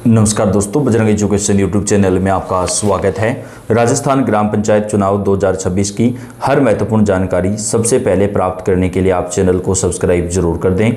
नमस्कार दोस्तों, Bajrang education YouTube channel में आपका स्वागत है। राजस्थान ग्राम पंचायत चुनाव 2026 की हर महत्वपूर्ण जानकारी सबसे पहले प्राप्त करने के लिए आप चैनल को सब्सक्राइब जरूर कर दें,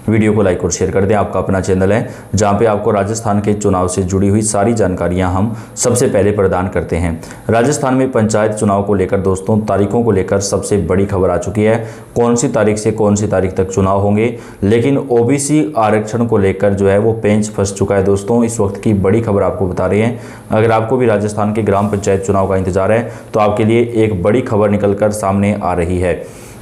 वीडियो को लाइक और शेयर कर दें। आपका अपना चैनल है जहां पे आपको राजस्थान के चुनाव से जुड़ी हुई सारी जानकारियां हम सबसे पहले प्रदान करते हैं। राजस्थान में पंचायत चुनाव को लेकर दोस्तों तारीखों को लेकर सबसे बड़ी खबर आ चुकी है। कौन सी तारीख से कौन सी तारीख तक चुनाव होंगे, लेकिन ओबीसी आरक्षण को लेकर जो है वो पेंच फंस चुका है। दोस्तों इस वक्त की बड़ी खबर आपको बता रहे हैं। अगर आपको भी राजस्थान के ग्राम पंचायत चुनाव का इंतजार है तो आपके लिए एक बड़ी खबर निकलकर सामने आ रही है।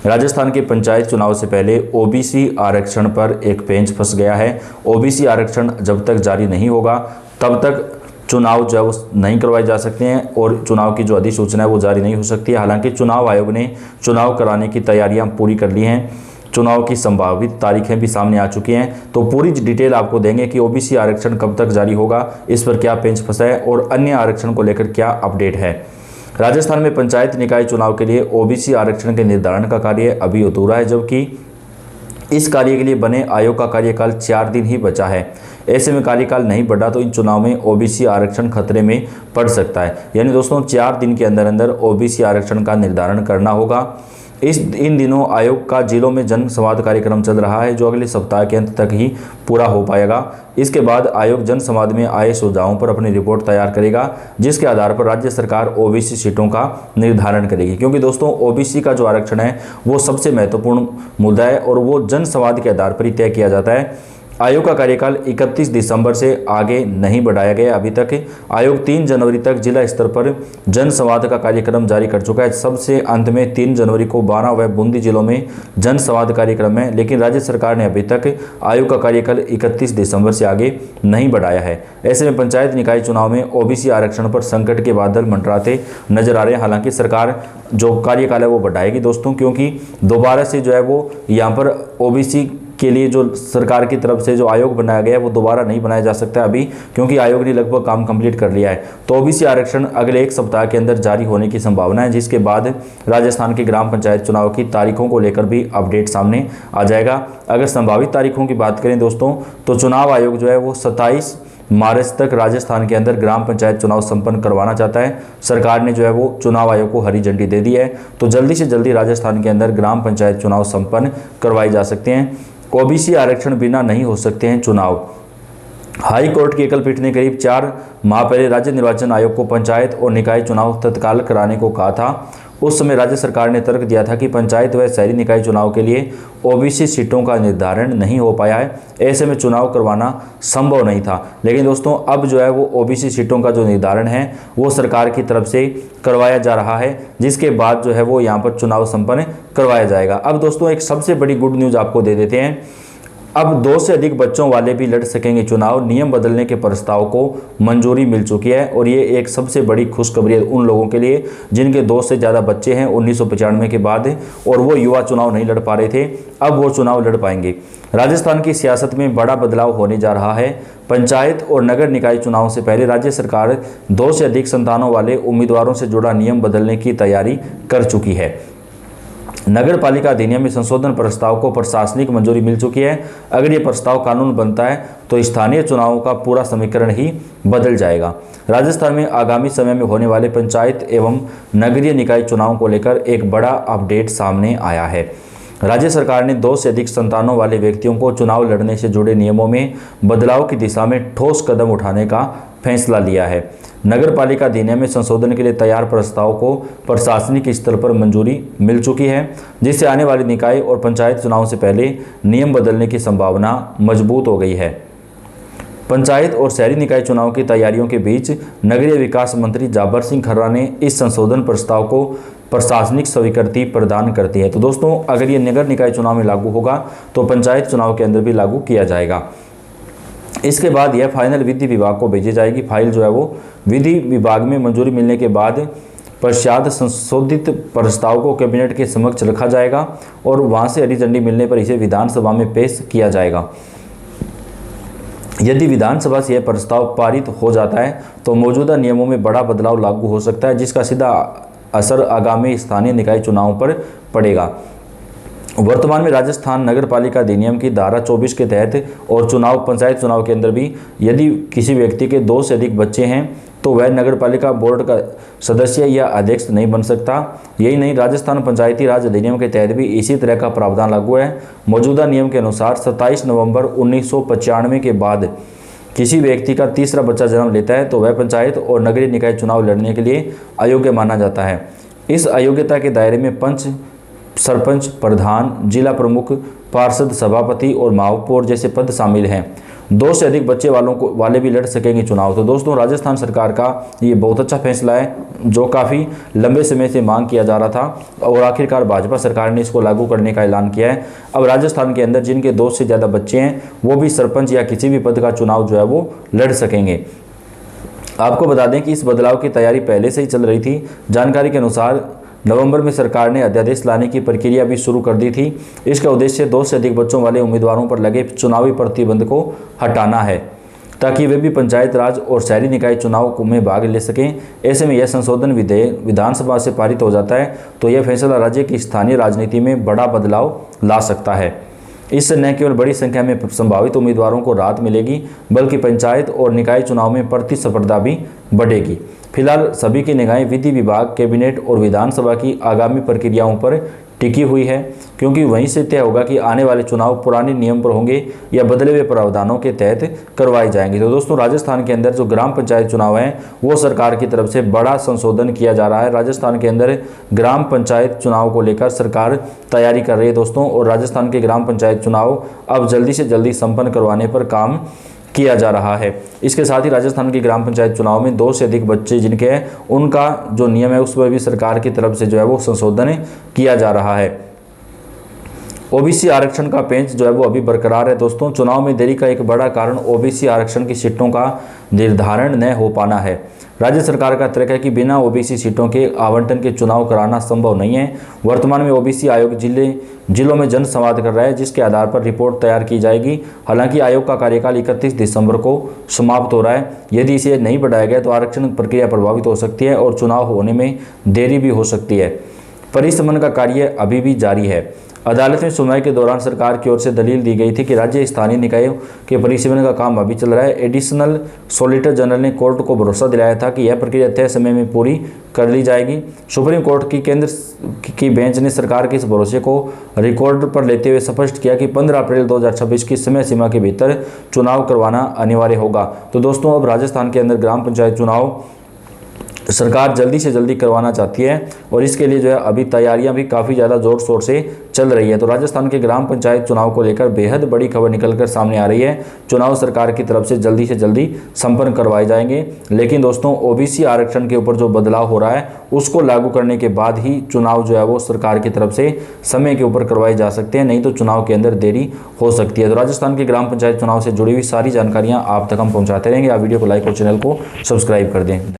राजस्थान के पंचायत चुनाव से पहले ओबीसी आरक्षण पर एक पेंच फंस गया है। ओबीसी आरक्षण जब तक जारी नहीं होगा तब तक चुनाव जो है वो नहीं करवाए जा सकते हैं और चुनाव की जो अधिसूचना है वो जारी नहीं हो सकती है। हालांकि चुनाव आयोग ने चुनाव कराने की तैयारियां पूरी कर ली हैं, चुनाव की संभावित तारीखें भी सामने आ चुकी हैं। तो पूरी डिटेल आपको देंगे कि ओबीसी आरक्षण कब तक जारी होगा, इस पर क्या पेंच फंसा है और अन्य आरक्षण को लेकर क्या अपडेट है। राजस्थान में पंचायत निकाय चुनाव के लिए ओबीसी आरक्षण के निर्धारण का कार्य अभी अधूरा है, जबकि इस कार्य के लिए बने आयोग का कार्यकाल 4 दिन ही बचा है। ऐसे में कार्यकाल नहीं बढ़ा तो इन चुनाव में ओबीसी आरक्षण खतरे में पड़ सकता है। यानी दोस्तों 4 दिन के अंदर अंदर ओबीसी आरक्षण का निर्धारण करना होगा। इन दिनों आयोग का जिलों में जन संवाद कार्यक्रम चल रहा है, जो अगले सप्ताह के अंत तक ही पूरा हो पाएगा। इसके बाद आयोग जन संवाद में आए सुझावों पर अपनी रिपोर्ट तैयार करेगा, जिसके आधार पर राज्य सरकार ओबीसी सीटों का निर्धारण करेगी। क्योंकि दोस्तों ओबीसी का जो आरक्षण है वो सबसे महत्वपूर्ण मुद्दा है और वो जन संवाद के आधार पर ही तय किया जाता है। आयोग का कार्यकाल 31 दिसंबर से आगे नहीं बढ़ाया गया अभी तक। आयोग 3 जनवरी तक जिला स्तर पर जन संवाद का कार्यक्रम जारी कर चुका है। सबसे अंत में 3 जनवरी को 12 व बूंदी जिलों में जन संवाद कार्यक्रम है, लेकिन राज्य सरकार ने अभी तक आयोग का कार्यकाल 31 दिसंबर से आगे नहीं बढ़ाया है। ऐसे में पंचायत निकाय चुनाव में ओबीसी आरक्षण पर संकट के बादल मंडराते नजर आ रहे हैं। हालांकि सरकार जो कार्यकाल है वो बढ़ाएगी दोस्तों, क्योंकि दोबारा से जो है वो यहाँ पर ओबीसी के लिए जो सरकार की तरफ से जो आयोग बनाया गया है वो दोबारा नहीं बनाया जा सकता अभी, क्योंकि आयोग ने लगभग काम कंप्लीट कर लिया है। तो ओबीसी आरक्षण अगले 1 सप्ताह के अंदर जारी होने की संभावना है, जिसके बाद राजस्थान के ग्राम पंचायत चुनाव की तारीखों को लेकर भी अपडेट सामने आ जाएगा। अगर संभावित तारीखों की बात करें दोस्तों तो चुनाव आयोग जो है वो 27 मार्च तक राजस्थान के अंदर ग्राम पंचायत चुनाव संपन्न करवाना चाहता है। सरकार ने जो है वो चुनाव आयोग को हरी झंडी दे दी है, तो जल्दी से जल्दी राजस्थान के अंदर ग्राम पंचायत चुनाव संपन्न करवाए जा सकते हैं। ओबीसी आरक्षण बिना नहीं हो सकते हैं चुनाव। हाई कोर्ट की एकल पीठ ने करीब 4 माह पहले राज्य निर्वाचन आयोग को पंचायत और निकाय चुनाव तत्काल कराने को कहा था। उस समय राज्य सरकार ने तर्क दिया था कि पंचायत व शहरी निकाय चुनाव के लिए ओबीसी सीटों का निर्धारण नहीं हो पाया है, ऐसे में चुनाव करवाना संभव नहीं था। लेकिन दोस्तों अब जो है वो ओबीसी सीटों का जो निर्धारण है वो सरकार की तरफ से करवाया जा रहा है, जिसके बाद जो है वो यहाँ पर चुनाव संपन्न करवाया जाएगा। अब दोस्तों एक सबसे बड़ी गुड न्यूज़ आपको दे देते हैं। अब 2 से अधिक बच्चों वाले भी लड़ सकेंगे चुनाव। नियम बदलने के प्रस्ताव को मंजूरी मिल चुकी है और ये एक सबसे बड़ी खुशखबरी है उन लोगों के लिए जिनके 2 से ज़्यादा बच्चे हैं 1995 के बाद और वो युवा चुनाव नहीं लड़ पा रहे थे, अब वो चुनाव लड़ पाएंगे। राजस्थान की सियासत में बड़ा बदलाव होने जा रहा है। पंचायत और नगर निकाय चुनाव से पहले राज्य सरकार 2 से अधिक संतानों वाले उम्मीदवारों से जुड़ा नियम बदलने की तैयारी कर चुकी है। नगर पालिका अधिनियम में संशोधन प्रस्ताव को प्रशासनिक मंजूरी मिल चुकी है। अगर ये प्रस्ताव कानून बनता है तो स्थानीय चुनावों का पूरा समीकरण ही बदल जाएगा। राजस्थान में आगामी समय में होने वाले पंचायत एवं नगरीय निकाय चुनाव को लेकर एक बड़ा अपडेट सामने आया है। राज्य सरकार ने 2 से अधिक संतानों वाले व्यक्तियों को चुनाव लड़ने से जुड़े नियमों में बदलाव की दिशा में ठोस कदम उठाने का फैसला लिया है। नगर पालिका अधिनियम में संशोधन के लिए तैयार प्रस्ताव को प्रशासनिक स्तर पर मंजूरी मिल चुकी है, जिससे आने वाले निकाय और पंचायत चुनाव से पहले नियम बदलने की संभावना मजबूत हो गई है। पंचायत और शहरी निकाय चुनाव की तैयारियों के बीच नगरीय विकास मंत्री जाबर सिंह खर्रा ने इस संशोधन प्रस्ताव को प्रशासनिक स्वीकृति प्रदान करती है। तो दोस्तों अगर ये नगर निकाय चुनाव में लागू होगा तो पंचायत चुनाव के अंदर भी लागू किया जाएगा। इसके बाद यह फाइनल विधि विभाग को भेजी जाएगी। फाइल जो है वो विधि विभाग में मंजूरी मिलने के बाद पश्चात संशोधित प्रस्ताव को कैबिनेट के समक्ष रखा जाएगा और वहां से हरी झंडी मिलने पर इसे विधानसभा में पेश किया जाएगा। यदि विधानसभा से यह प्रस्ताव पारित हो जाता है तो मौजूदा नियमों में बड़ा बदलाव लागू हो सकता है, जिसका सीधा असर आगामी स्थानीय निकाय चुनावों पर पड़ेगा। वर्तमान में राजस्थान नगर पालिका अधिनियम की धारा 24 के तहत और पंचायत चुनाव के अंदर भी यदि किसी व्यक्ति के 2 से अधिक बच्चे हैं तो वह नगर पालिका बोर्ड का सदस्य या अध्यक्ष नहीं बन सकता। यही नहीं, राजस्थान पंचायती राज अधिनियम के तहत भी इसी तरह का प्रावधान लागू है। मौजूदा नियम के अनुसार 27 नवंबर 1995 के बाद किसी व्यक्ति का तीसरा बच्चा जन्म लेता है तो वह पंचायत और नगरीय निकाय चुनाव लड़ने के लिए अयोग्य माना जाता है। इस अयोग्यता के दायरे में पंच, सरपंच, प्रधान, जिला प्रमुख, पार्षद, सभापति और महापौर जैसे पद शामिल हैं। 2 से अधिक बच्चे वाले भी लड़ सकेंगे चुनाव। तो दोस्तों, राजस्थान सरकार का ये बहुत अच्छा फैसला है जो काफ़ी लंबे समय से मांग किया जा रहा था और आखिरकार भाजपा सरकार ने इसको लागू करने का ऐलान किया है। अब राजस्थान के अंदर जिनके 2 से ज़्यादा बच्चे हैं वो भी सरपंच या किसी भी पद का चुनाव जो है वो लड़ सकेंगे। आपको बता दें कि इस बदलाव की तैयारी पहले से ही चल रही थी। जानकारी के अनुसार नवंबर में सरकार ने अध्यादेश लाने की प्रक्रिया भी शुरू कर दी थी। इसका उद्देश्य 2 से अधिक बच्चों वाले उम्मीदवारों पर लगे चुनावी प्रतिबंध को हटाना है ताकि वे भी पंचायत राज और शहरी निकाय चुनाव में भाग ले सकें। ऐसे में यह संशोधन विधेयक विधानसभा से पारित हो जाता है तो यह फैसला राज्य की स्थानीय राजनीति में बड़ा बदलाव ला सकता है। इससे न केवल बड़ी संख्या में संभावित उम्मीदवारों को राहत मिलेगी बल्कि पंचायत और निकाय चुनाव में प्रतिस्पर्धा भी बढ़ेगी। फिलहाल सभी की निगाहें विधि विभाग, कैबिनेट और विधानसभा की आगामी प्रक्रियाओं पर टिकी हुई है क्योंकि वहीं से तय होगा कि आने वाले चुनाव पुराने नियम पर होंगे या बदले हुए प्रावधानों के तहत करवाए जाएंगे। तो दोस्तों, राजस्थान के अंदर जो ग्राम पंचायत चुनाव हैं वो सरकार की तरफ से बड़ा संशोधन किया जा रहा है। राजस्थान के अंदर ग्राम पंचायत चुनाव को लेकर सरकार तैयारी कर रही है दोस्तों, और राजस्थान के ग्राम पंचायत चुनाव अब जल्दी से जल्दी संपन्न करवाने पर काम किया जा रहा है। इसके साथ ही राजस्थान की ग्राम पंचायत चुनाव में 2 से अधिक बच्चे जिनके हैं उनका जो नियम है उस पर भी सरकार की तरफ से जो है वो संशोधन किया जा रहा है। ओबीसी आरक्षण का पेंच जो है वो अभी बरकरार है दोस्तों। चुनाव में देरी का एक बड़ा कारण ओबीसी आरक्षण की सीटों का निर्धारण न हो पाना है। राज्य सरकार का तर्क है कि बिना ओबीसी सीटों के आवंटन के चुनाव कराना संभव नहीं है। वर्तमान में ओबीसी आयोग जिलों में जन संवाद कर रहा है जिसके आधार पर रिपोर्ट तैयार की जाएगी। हालांकि आयोग का कार्यकाल 31 दिसंबर को समाप्त हो रहा है। यदि इसे नहीं बढ़ाया गया तो आरक्षण प्रक्रिया प्रभावित हो सकती है और चुनाव होने में देरी भी हो सकती है। परिसमन का कार्य अभी भी जारी है। अदालत में सुनवाई के दौरान सरकार की ओर से दलील दी गई थी कि राज्य स्थानीय निकायों के परिसीमन का काम अभी चल रहा है। एडिशनल सॉलिसिटर जनरल ने कोर्ट को भरोसा दिलाया था कि यह प्रक्रिया तय समय में पूरी कर ली जाएगी। सुप्रीम कोर्ट की केंद्र की बेंच ने सरकार के इस भरोसे को रिकॉर्ड पर लेते हुए स्पष्ट किया कि 15 अप्रैल 2026 की समय सीमा के भीतर चुनाव करवाना अनिवार्य होगा। तो दोस्तों, अब राजस्थान के अंदर ग्राम पंचायत चुनाव सरकार जल्दी से जल्दी करवाना चाहती है और इसके लिए जो है अभी तैयारियां भी काफ़ी ज़्यादा ज़ोर शोर से चल रही है। तो राजस्थान के ग्राम पंचायत चुनाव को लेकर बेहद बड़ी खबर निकलकर सामने आ रही है। चुनाव सरकार की तरफ से जल्दी संपन्न करवाए जाएंगे, लेकिन दोस्तों ओबीसी आरक्षण के ऊपर जो बदलाव हो रहा है उसको लागू करने के बाद ही चुनाव जो है वो सरकार की तरफ से समय के ऊपर करवाए जा सकते हैं, नहीं तो चुनाव के अंदर देरी हो सकती है। तो राजस्थान के ग्राम पंचायत चुनाव से जुड़ी हुई सारी जानकारियाँ आप तक हम पहुँचाते रहेंगे। आप वीडियो को लाइक और चैनल को सब्सक्राइब कर दें।